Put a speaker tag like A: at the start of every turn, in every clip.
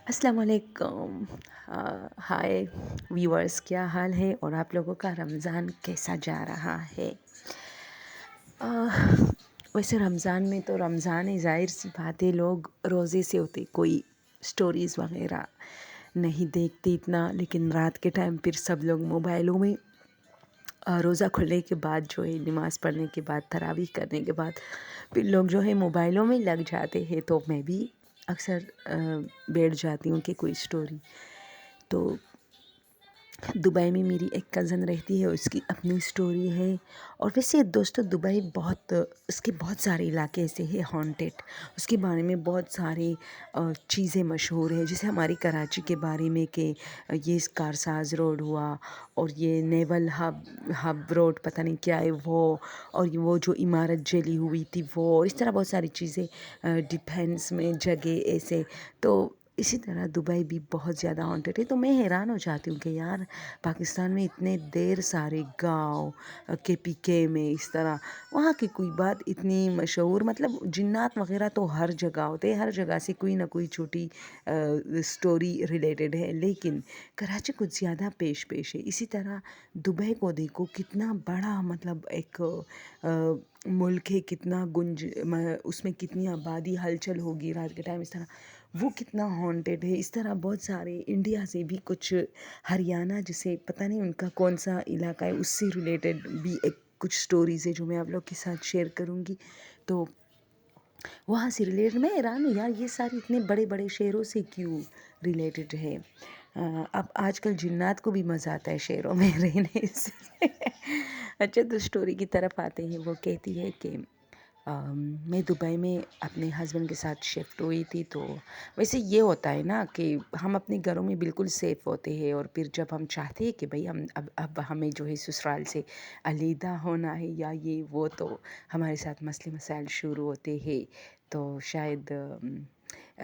A: السلام علیکم۔ ہائے ویورز، کیا حال ہے اور آپ لوگوں کا رمضان کیسا جا رہا ہے؟ ویسے رمضان میں تو رمضان ہے، ظاہر سی بات ہے، لوگ روزے سے ہوتے، کوئی سٹوریز وغیرہ نہیں دیکھتے اتنا، لیکن رات کے ٹائم پھر سب لوگ موبائلوں میں روزہ کھلنے کے بعد جو ہے نماز پڑھنے کے بعد تراویح کرنے کے بعد پھر لوگ جو ہے موبائلوں میں لگ جاتے ہیں، تو میں بھی اکثر بیٹھ جاتی ہوں کہ کوئی سٹوری۔ تو دبئی میں میری ایک کزن رہتی ہے، اس کی اپنی سٹوری ہے، اور ویسے دوستو دبئی اس کے بہت سارے علاقے ایسے ہیں ہانٹیڈ، اس کے بارے میں بہت سارے چیزیں مشہور ہیں، جیسے ہماری کراچی کے بارے میں کہ یہ کارساز روڈ ہوا، اور یہ نیول ہب روڈ پتہ نہیں کیا ہے وہ، اور وہ جو عمارت جلی ہوئی تھی وہ، اور اس طرح بہت ساری چیزیں ڈیفینس میں جگہ ایسے۔ تو اسی طرح دبئی بھی بہت زیادہ ہانٹیڈ ہے، تو میں حیران ہو جاتی ہوں کہ یار پاکستان میں اتنے دیر سارے گاؤں کے پی کے میں اس طرح، وہاں کی کوئی بات اتنی مشہور، مطلب جنات وغیرہ تو ہر جگہ ہوتے ہیں، ہر جگہ سے کوئی نہ کوئی چھوٹی سٹوری ریلیٹڈ ہے، لیکن کراچی کچھ زیادہ پیش ہے۔ اسی طرح دبئی کو دیکھو کتنا بڑا، مطلب ایک ملک ہے، کتنا اس میں کتنی آبادی ہلچل ہوگی رات کے ٹائم، اس طرح وہ کتنا ہانٹیڈ ہے۔ اس طرح بہت سارے انڈیا سے بھی کچھ ہریانہ، جسے پتہ نہیں ان کا کون سا علاقہ ہے، اس سے ریلیٹڈ بھی کچھ سٹوریز ہے جو میں آپ لوگ کے ساتھ شیئر کروں گی۔ تو وہاں سے ریلیٹڈ میں حیران ہوں یار، یہ سارے اتنے بڑے بڑے شہروں سے کیوں ریلیٹڈ ہے؟ اب آج کل جنات کو بھی مزہ آتا ہے شہروں میں رہنے سے۔ اچھا، تو سٹوری کی طرف آتے ہیں۔ وہ کہتی ہے کہ میں دبئی میں اپنے ہسبینڈ کے ساتھ شفٹ ہوئی تھی، تو ویسے یہ ہوتا ہے نا کہ ہم اپنے گھروں میں بالکل سیف ہوتے ہیں، اور پھر جب ہم چاہتے ہیں کہ بھئی اب ہمیں جو ہے سسرال سے علیحدہ ہونا ہے یا یہ وہ، تو ہمارے ساتھ مسئلے مسائل شروع ہوتے ہیں۔ تو شاید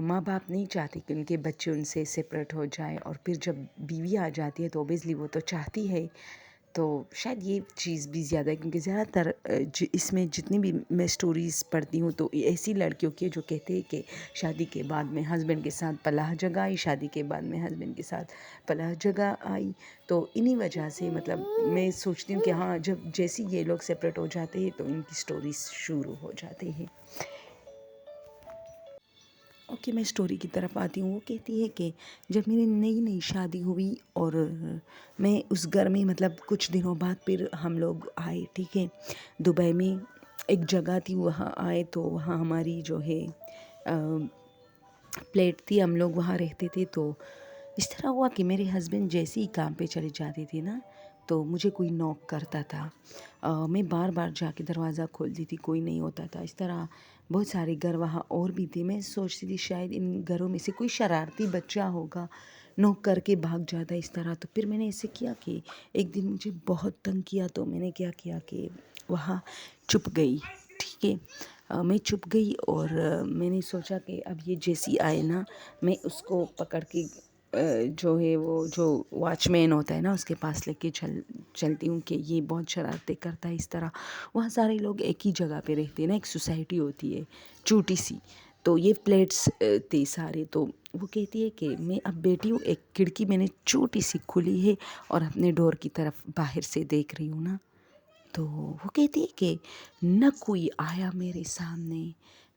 A: ماں باپ نہیں چاہتی کہ ان کے بچے ان سے سپریٹ ہو جائے، اور پھر جب بیوی آ جاتی ہے تو اوبیسلی وہ تو چاہتی ہے۔ تو شاید یہ چیز بھی زیادہ ہے، کیونکہ زیادہ تر اس میں جتنی بھی میں سٹوریز پڑھتی ہوں تو ایسی لڑکیوں کی جو کہتے ہیں کہ شادی کے بعد میں ہسبینڈ کے ساتھ پناہ جگہ آئی، شادی کے بعد میں ہسبینڈ کے ساتھ پناہ جگہ آئی، تو انہی وجہ سے مطلب میں سوچتی ہوں کہ ہاں، جب جیسی یہ لوگ سپریٹ ہو جاتے ہیں تو ان کی سٹوریز شروع ہو جاتے ہیں۔ اوکے، میں سٹوری کی طرف آتی ہوں۔ وہ کہتی ہے کہ جب میری نئی شادی ہوئی، اور میں اس گھر میں مطلب کچھ دنوں بعد پھر ہم لوگ آئے، ٹھیک ہے، دبئی میں ایک جگہ تھی، وہاں آئے، تو وہاں ہماری جو ہے فلیٹ تھی، ہم لوگ وہاں رہتے تھے۔ تو اس طرح ہوا کہ میرے ہسبینڈ جیسے ہی کام پہ چلے جاتے تھے نا، تو مجھے کوئی نوک کرتا تھا، میں بار بار جا کے دروازہ کھولتی تھی، کوئی نہیں ہوتا تھا۔ اس طرح بہت سارے گھر وہاں اور بھی تھے، میں سوچتی تھی شاید ان گھروں میں سے کوئی شرارتی بچہ ہوگا، نوک کر کے بھاگ جاتا اس طرح۔ تو پھر میں نے ایسے کیا کہ ایک دن مجھے بہت تنگ کیا، تو میں نے کیا کیا کہ وہاں چھپ گئی، ٹھیک ہے، میں چھپ گئی، اور میں نے سوچا کہ اب یہ جیسی آئے نا، میں اس کو پکڑ کے جو ہے وہ جو واچ مین ہوتا ہے نا، اس کے پاس لے کے چلتی ہوں کہ یہ بہت شرارتیں کرتا ہے اس طرح۔ وہاں سارے لوگ ایک ہی جگہ پہ رہتے ہیں نا، ایک سوسائٹی ہوتی ہے چھوٹی سی، تو یہ فلیٹس تھے سارے۔ تو وہ کہتی ہے کہ میں اب بیٹی ہوں، ایک کھڑکی میں نے چھوٹی سی کھلی ہے، اور اپنے ڈور کی طرف باہر سے دیکھ رہی ہوں نا، تو وہ کہتی ہے کہ نہ کوئی آیا میرے سامنے،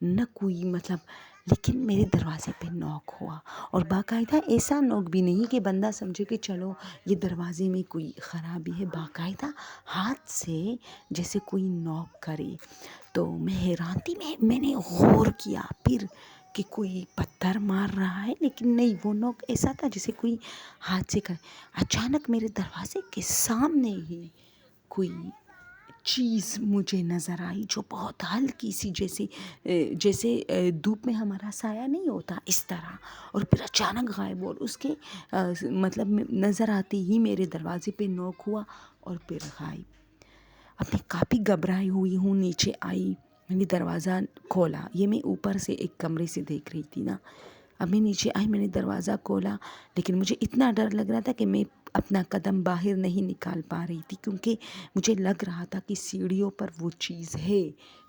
A: نہ کوئی مطلب، لیکن میرے دروازے پہ نوک ہوا، اور باقاعدہ ایسا نوک بھی نہیں کہ بندہ سمجھے کہ چلو یہ دروازے میں کوئی خرابی ہے، باقاعدہ ہاتھ سے جیسے کوئی نوک کرے۔ تو میں حیران تھی، میں نے غور کیا پھر کہ کوئی پتھر مار رہا ہے، لیکن نہیں، وہ نوک ایسا تھا جیسے کوئی ہاتھ سے کرے۔ اچانک میرے دروازے کے سامنے ہی کوئی چیز مجھے نظر آئی، جو بہت ہلکی سی، جیسے دھوپ میں ہمارا سایہ نہیں ہوتا اس طرح، اور پھر اچانک غائب، اور اس کے مطلب نظر آتے ہی میرے دروازے پہ نوک ہوا، اور پھر غائب۔ اب میں کافی گھبرائی ہوئی ہوں، نیچے آئی، میں نے دروازہ کھولا، یہ میں اوپر سے ایک کمرے سے دیکھ رہی تھی نا، اب میں نیچے آئی، میں نے دروازہ کھولا، لیکن مجھے اتنا ڈر لگ رہا تھا کہ میں اپنا قدم باہر نہیں نکال پا رہی تھی، کیونکہ مجھے لگ رہا تھا کہ سیڑھیوں پر وہ چیز ہے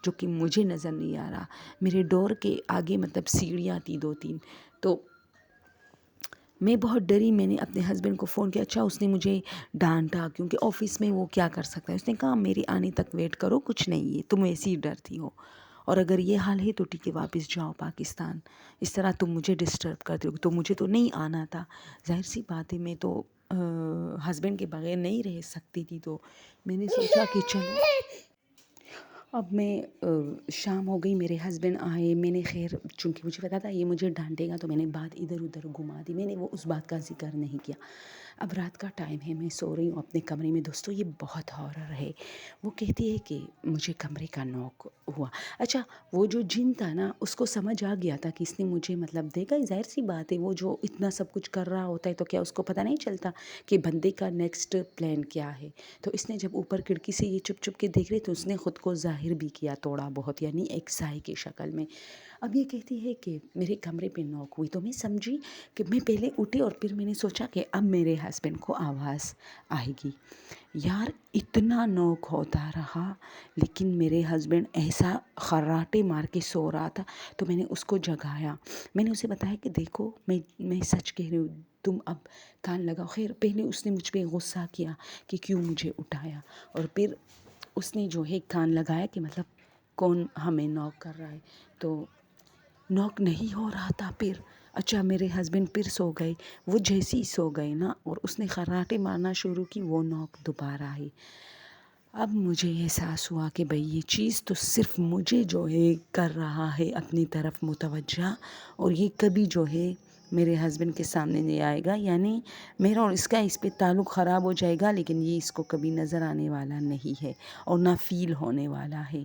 A: جو کہ مجھے نظر نہیں آ رہا۔ میرے ڈور کے آگے مطلب سیڑھیاں تھی 2-3، تو میں بہت ڈری. میں نے اپنے ہسبینڈ کو فون کیا. اچھا اس نے مجھے ڈانٹا کیونکہ آفس میں وہ کیا کر سکتا ہے. اس نے کہا میرے آنے تک ویٹ کرو, کچھ نہیں ہے, تم ایسی ہی ڈرتی ہو, اور اگر یہ حال ہے تو ٹھیک ہے واپس جاؤ پاکستان, اس طرح تم مجھے ڈسٹرب کرتے ہو. تو مجھے تو نہیں آنا تھا, ظاہر سی بات ہے میں تو ہسبینڈ کے بغیر نہیں رہ سکتی تھی. تو میں نے سوچا کہ چلو اب میں شام ہو گئی, میرے ہسبینڈ آئے. میں نے خیر چونکہ مجھے پتا تھا یہ مجھے ڈانٹے گا تو میں نے بات ادھر ادھر گھما دی. میں نے وہ اس بات کا ذکر نہیں کیا. اب رات کا ٹائم ہے, میں سو رہی ہوں اپنے کمرے میں. دوستو یہ بہت ہارر ہے. وہ کہتی ہے کہ مجھے کمرے کا نوک ہوا. اچھا وہ جو جن تھا نا اس کو سمجھ آ گیا تھا کہ اس نے مجھے مطلب دیکھا. ظاہر سی بات ہے وہ جو اتنا سب کچھ کر رہا ہوتا ہے تو کیا اس کو پتہ نہیں چلتا کہ بندے کا نیکسٹ پلان کیا ہے. تو اس نے جب اوپر کھڑکی سے یہ چھپ چھپ کے دیکھ رہے تو اس نے خود کو ظاہر بھی کیا تھوڑا بہت, یعنی ایک سائے کی شکل میں. اب یہ کہتی ہے کہ میرے کمرے پہ نوک ہوئی. تو میں سمجھی کہ میں پہلے اٹھی اور پھر میں نے سوچا کہ اب میرے ہسبینڈ کو آواز آئے گی. یار اتنا نوک ہوتا رہا لیکن میرے ہسبینڈ ایسا خراٹے مار کے سو رہا تھا. تو میں نے اس کو جگایا. میں نے اسے بتایا کہ دیکھو میں سچ کہہ رہی ہوں, تم اب کان لگاؤ. خیر پہلے اس نے مجھ پہ غصہ کیا کہ کیوں مجھے اٹھایا, اور پھر اس نے جو ہے کان لگایا کہ مطلب کون ہمیں نوک کر رہا ہے. تو نوک نہیں ہو رہا تھا. پھر اچھا میرے ہسبینڈ پھر سو گئے. وہ جیسے ہی سو گئے نا اور اس نے خراٹے مارنا شروع کی, وہ نوک دوبارہ آئی. اب مجھے احساس ہوا کہ بھئی یہ چیز تو صرف مجھے جو ہے کر رہا ہے اپنی طرف متوجہ, اور یہ کبھی جو ہے میرے ہسبینڈ کے سامنے نہیں آئے گا. یعنی میرا اور اس کا اس پہ تعلق خراب ہو جائے گا لیکن یہ اس کو کبھی نظر آنے والا نہیں ہے اور نہ فیل ہونے والا ہے.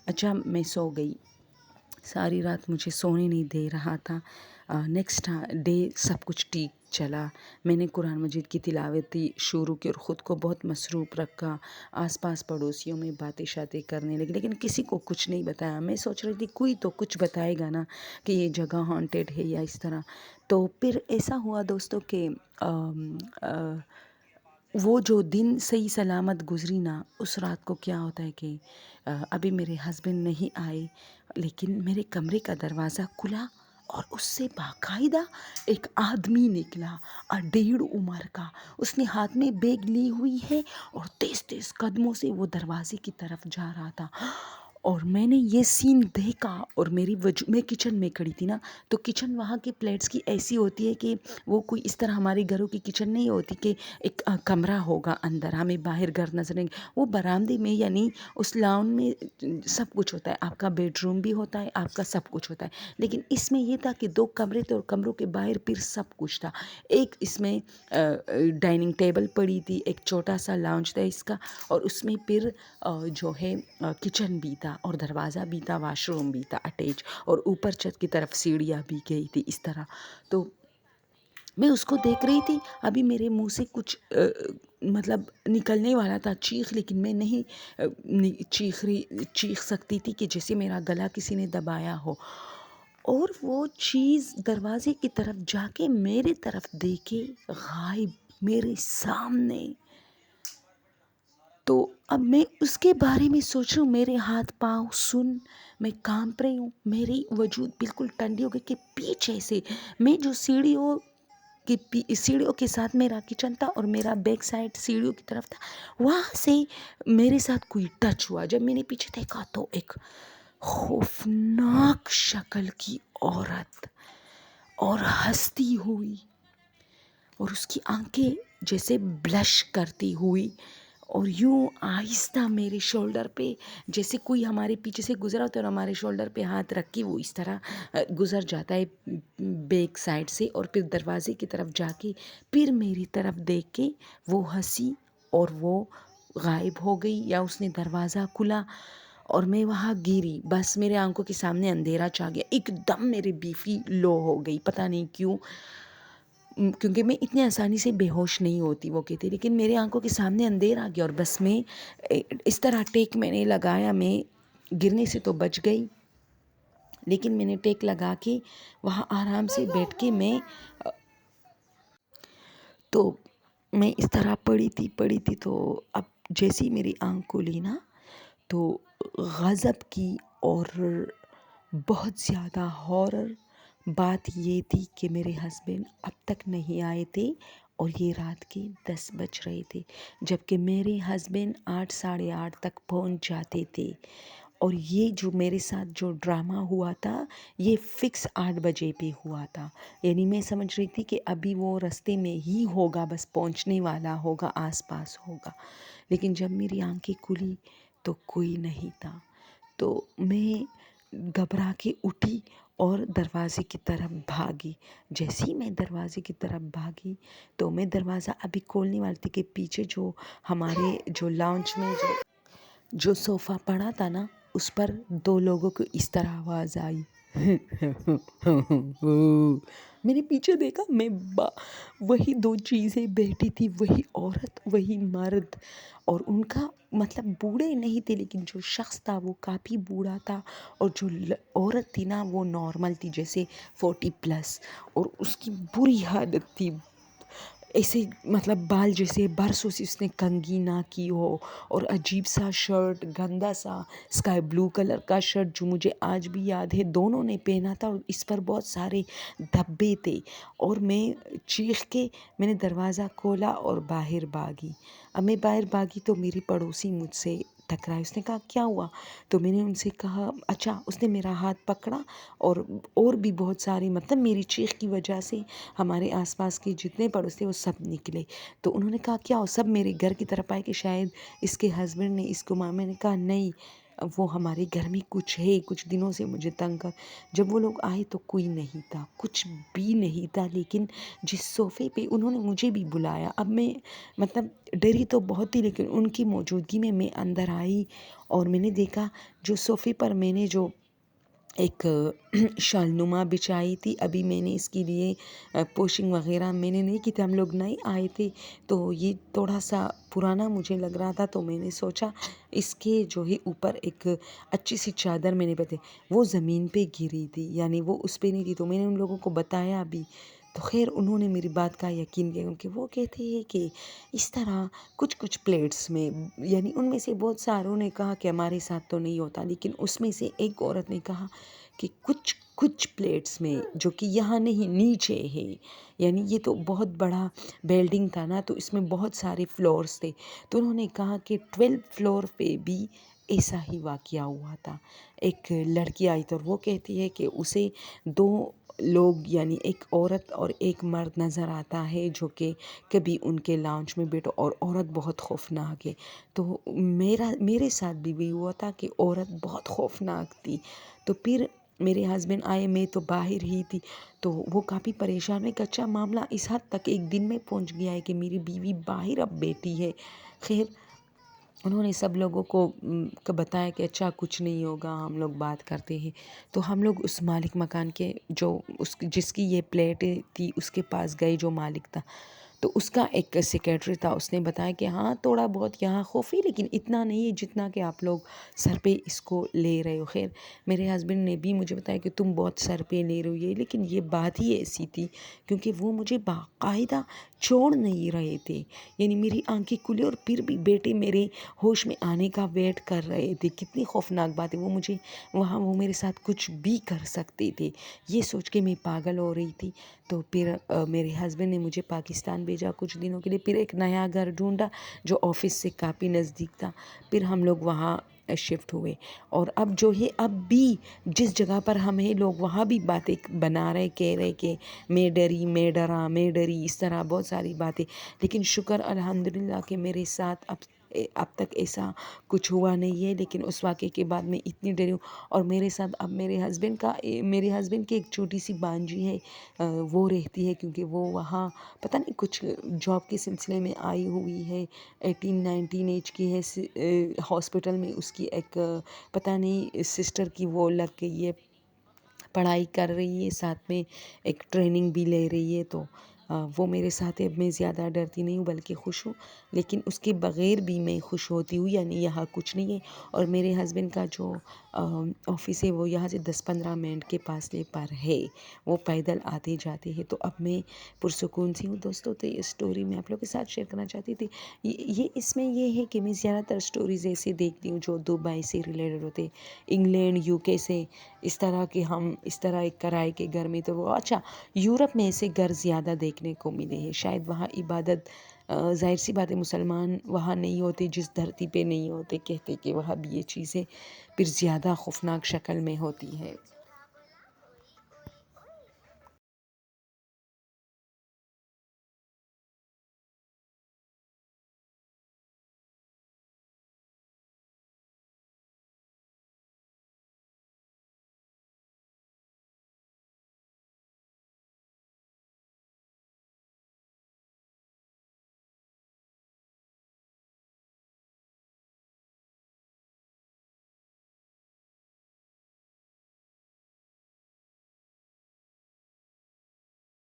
A: اچھا میں سو گئی. ساری رات مجھے سونے نہیں دے رہا تھا. نیکسٹ ڈے سب کچھ ٹھیک چلا. میں نے قرآن مجید کی تلاوت شروع کی اور خود کو بہت مصروف رکھا. آس پاس پڑوسیوں میں باتیں شاتیں کرنے لگی لیکن کسی کو کچھ نہیں بتایا. میں سوچ رہی تھی کوئی تو کچھ بتائے گا نا کہ یہ جگہ ہانٹیڈ ہے یا اس طرح. تو پھر ایسا ہوا دوستوں کہ وہ جو دن صحیح سلامت گزری نا, اس رات کو کیا ہوتا ہے کہ ابھی میرے ہسبینڈ نہیں آئے لیکن میرے کمرے کا دروازہ کھلا اور اس سے باقاعدہ ایک آدمی نکلا, 1.5 عمر کا. اس نے ہاتھ میں بیگ لی ہوئی ہے اور تیز تیز قدموں سے وہ دروازے کی طرف جا رہا تھا. اور میں نے یہ سین دیکھا اور میں کچن میں کھڑی تھی نا, تو کچن وہاں کی پلیٹس کی ایسی ہوتی ہے کہ وہ کوئی اس طرح ہمارے گھروں کی کچن نہیں ہوتی کہ ایک کمرہ ہوگا اندر, ہمیں باہر گھر نظر نہیں. وہ برآمدے میں یعنی اس لاؤن میں سب کچھ ہوتا ہے, آپ کا بیڈ روم بھی ہوتا ہے, آپ کا سب کچھ ہوتا ہے. لیکن اس میں یہ تھا کہ 2 کمرے تھے اور کمروں کے باہر پھر سب کچھ تھا. ایک اس میں ڈائننگ ٹیبل پڑی تھی, ایک چھوٹا سا لاؤنج تھا اس کا, اور اس میں پھر جو ہے کچن بھی تھا اور دروازہ بھی تھا, واش روم بھی تھا اٹیچ, اور اوپر چھت کی طرف سیڑھیاں بھی گئی تھی اس طرح. تو میں اس کو دیکھ رہی تھی. ابھی میرے منہ سے کچھ مطلب نکلنے والا تھا چیخ, لیکن میں نہیں چیخ سکتی تھی کہ جیسے میرا گلا کسی نے دبایا ہو. اور وہ چیز دروازے کی طرف جا کے میرے طرف دیکھے غائب میرے سامنے. تو اب میں اس کے بارے میں سوچ رہی ہوں, میرے ہاتھ پاؤں سن, میں کانپ رہی ہوں, میری وجود بالکل ٹھنڈی ہو گئی کہ پیچھے سے میں جو سیڑھیوں کے ساتھ میرا کچن تھا اور میرا بیک سائڈ سیڑھیوں کی طرف تھا, وہاں سے میرے ساتھ کوئی ٹچ ہوا. جب میں نے پیچھے دیکھا تو ایک خوفناک شکل کی عورت اور ہنستی ہوئی, اور اس کی آنکھیں جیسے بلش کرتی ہوئی, اور یوں آہستہ میرے شولڈر پہ جیسے کوئی ہمارے پیچھے سے گزرا ہوتا ہے اور ہمارے شولڈر پہ ہاتھ رکھ کے وہ اس طرح گزر جاتا ہے بیک سائڈ سے, اور پھر دروازے کی طرف جا کے پھر میری طرف دیکھ کے وہ ہنسی اور وہ غائب ہو گئی, یا اس نے دروازہ کھلا اور میں وہاں گری. بس میرے آنکھوں کے سامنے اندھیرا چھا گیا. ایک دم میری BP لو ہو گئی, پتہ نہیں کیوں, کیونکہ میں اتنی آسانی سے بے ہوش نہیں ہوتی وہ کہتے, لیکن میرے آنکھوں کے سامنے اندھیرا آ گیا. اور بس میں اس طرح ٹیک میں نے لگایا, میں گرنے سے تو بچ گئی لیکن میں نے ٹیک لگا کے وہاں آرام سے بیٹھ کے تو میں اس طرح پڑی تھی. تو اب جیسی میری آنکھ کھلی نا تو غضب کی اور بہت زیادہ ہارر بات یہ تھی کہ میرے ہسبینڈ اب تک نہیں آئے تھے اور یہ رات کے 10 بج رہے تھے، جبکہ میرے ہسبینڈ 8 ساڑھے 8 تک پہنچ جاتے تھے، اور یہ جو میرے ساتھ جو ڈرامہ ہوا تھا یہ فکس 8 بجے پہ ہوا تھا، یعنی میں سمجھ رہی تھی کہ ابھی وہ رستے میں ہی ہوگا، بس پہنچنے والا ہوگا، آس پاس ہوگا، لیکن جب میری آنکھیں کھلی تو کوئی نہیں تھا، تو میں گھبرا کے اٹھی اور دروازے کی طرف بھاگی۔ جیسے ہی میں دروازے کی طرف بھاگی تو میں دروازہ ابھی کھولنے والی تھی کہ پیچھے جو ہمارے جو لاؤنج میں جو صوفہ پڑا تھا نا، اس پر 2 لوگوں کو اس طرح آواز آئی۔ میں نے پیچھے دیکھا، وہی 2 چیزیں بیٹھی تھی، وہی عورت وہی مرد، اور ان کا مطلب بوڑھے نہیں تھے، لیکن جو شخص تھا وہ کافی بوڑھا تھا، اور جو عورت تھی نا وہ نارمل تھی، جیسے 40+، اور اس کی بری حالت تھی، ایسے مطلب بال جیسے برسوں سے اس نے کنگھی نہ کی ہو، اور عجیب سا شرٹ، گندا سا اسکائی بلو کلر کا شرٹ جو مجھے آج بھی یاد ہے دونوں نے پہنا تھا، اور اس پر بہت سارے دھبے تھے، اور میں چیخ کے میں نے دروازہ کھولا اور باہر بھاگی۔ اب میں باہر بھاگی تو میری پڑوسی مجھ سے ٹکرائی، اس نے کہا کیا ہوا؟ تو میں نے ان سے کہا اچھا، اس نے میرا ہاتھ پکڑا، اور بھی بہت سارے مطلب میری چیخ کی وجہ سے ہمارے آس پاس کے جتنے پڑوس تھے وہ سب نکلے، تو انہوں نے کہا کیا ہو؟ سب میرے گھر کی طرف آئے کہ شاید اس کے ہسبینڈ نے اس کو مار۔ میں نے کہا نہیں، وہ ہمارے گھر میں کچھ ہے، کچھ دنوں سے مجھے تنگ کر۔ جب وہ لوگ آئے تو کوئی نہیں تھا، کچھ بھی نہیں تھا، لیکن جس صوفے پہ انہوں نے مجھے بھی بلایا، اب میں مطلب ڈری تو بہت تھی، لیکن ان کی موجودگی میں اندر آئی، اور میں نے دیکھا جو صوفے پر میں نے جو ایک شال نما بچھائی تھی، ابھی میں نے اس کے لیے پوشنگ وغیرہ میں نے نہیں کی تھی، ہم لوگ نئے آئے تھے، تو یہ تھوڑا سا پرانا مجھے لگ رہا تھا، تو میں نے سوچا اس کے جو ہے اوپر ایک اچھی سی چادر میں نے پتے وہ زمین پہ گری تھی، یعنی وہ اس پہ نہیں تھی، تو میں نے ان لوگوں کو بتایا بھی، تو خیر انہوں نے میری بات کا یقین کیا، کیونکہ وہ کہتے ہیں کہ اس طرح کچھ پلیٹس میں، یعنی ان میں سے بہت ساروں نے کہا کہ ہمارے ساتھ تو نہیں ہوتا، لیکن اس میں سے ایک عورت نے کہا کہ کچھ پلیٹس میں، جو کہ یہاں نہیں نیچے ہے، یعنی یہ تو بہت بڑا بلڈنگ تھا نا، تو اس میں بہت سارے فلورز تھے، تو انہوں نے کہا کہ 12 فلور پہ بھی ایسا ہی واقعہ ہوا تھا۔ ایک لڑکی آئی تو وہ کہتی ہے کہ اسے 2 لوگ یعنی ایک عورت اور ایک مرد نظر آتا ہے، جو کہ کبھی ان کے لاؤنج میں بیٹھو، اور عورت بہت خوفناک ہے، تو میرے ساتھ بھی وہی ہوا تھا کہ عورت بہت خوفناک تھی، تو پھر میرے ہسبینڈ آئے، میں تو باہر ہی تھی، تو وہ کافی پریشان ہوئے کہ اچھا معاملہ اس حد تک ایک دن میں پہنچ گیا ہے کہ میری بیوی باہر اب بیٹھی ہے۔ خیر انہوں نے سب لوگوں کو بتایا کہ اچھا کچھ نہیں ہوگا، ہم لوگ بات کرتے ہیں، تو ہم لوگ اس مالک مکان کے جو جس کی یہ پلیٹ تھی اس کے پاس گئے، جو مالک تھا، تو اس کا ایک سیکریٹری تھا، اس نے بتایا کہ ہاں تھوڑا بہت یہاں خوف ہے، لیکن اتنا نہیں ہے جتنا کہ آپ لوگ سر پہ اس کو لے رہے ہو۔ خیر میرے ہسبینڈ نے بھی مجھے بتایا کہ تم بہت سر پہ لے رہے ہو یہ، لیکن یہ بات ہی ایسی تھی، کیونکہ وہ مجھے باقاعدہ چھوڑ نہیں رہے تھے، یعنی میری آنکھیں کھلی اور پھر بھی بیٹے میرے ہوش میں آنے کا ویٹ کر رہے تھے۔ کتنی خوفناک بات ہے، وہ مجھے وہاں وہ میرے ساتھ کچھ بھی کر سکتے تھے، یہ سوچ کے میں پاگل ہو رہی تھی۔ تو پھر میرے ہسبینڈ نے مجھے پاکستان بھیجا کچھ دنوں کے لیے، پھر ایک نیا گھر ڈھونڈا جو آفس سے کافی نزدیک تھا، پھر ہم لوگ وہاں شفٹ ہوئے، اور اب جو ہے اب بھی جس جگہ پر ہم ہیں لوگ وہاں بھی باتیں بنا رہے، کہہ رہے کہ میں ڈری، میں ڈرا، میں ڈری، اس طرح بہت ساری باتیں، لیکن شکر الحمدللہ کہ میرے ساتھ اب تک ایسا کچھ ہوا نہیں ہے، لیکن اس واقعے کے بعد میں اتنی ڈری ہوں، اور میرے ساتھ اب میرے ہسبینڈ کی ایک چھوٹی سی بانجی ہے، وہ رہتی ہے، کیونکہ وہ وہاں پتہ نہیں کچھ جاب کے سلسلے میں آئی ہوئی ہے، 18-19 ایج کی ہے، ہاسپٹل میں اس کی ایک پتہ نہیں سسٹر کی وہ لگ گئی ہے، پڑھائی کر رہی ہے، ساتھ میں ایک ٹریننگ بھی لے رہی ہے، تو وہ میرے ساتھ ہے، اب میں زیادہ ڈرتی نہیں ہوں بلکہ خوش ہوں، لیکن اس کے بغیر بھی میں خوش ہوتی ہوں، یعنی یہاں کچھ نہیں ہے۔ اور میرے ہسبینڈ کا جو آفس ہے وہ یہاں سے 10-15 منٹ کے فاصلے پر ہے، وہ پیدل آتے جاتے ہیں، تو اب میں پرسکون سی ہوں دوستوں۔ تو یہ اسٹوری میں آپ لوگوں کے ساتھ شیئر کرنا چاہتی تھی۔ یہ اس میں یہ ہے کہ میں زیادہ تر اسٹوریز ایسے دیکھتی ہوں جو دبئی سے ریلیٹڈ ہوتے، انگلینڈ UK سے، اس طرح کہ ہم اس طرح ایک کرائے کے گھر میں، تو وہ اچھا یورپ میں ایسے گھر زیادہ دیکھنے کو ملے ہیں، شاید وہاں عبادت ظاہر سی بات ہے مسلمان وہاں نہیں ہوتے، جس دھرتی پہ نہیں ہوتے، کہتے کہ وہاں بھی یہ چیزیں پھر زیادہ خوفناک شکل میں ہوتی ہے۔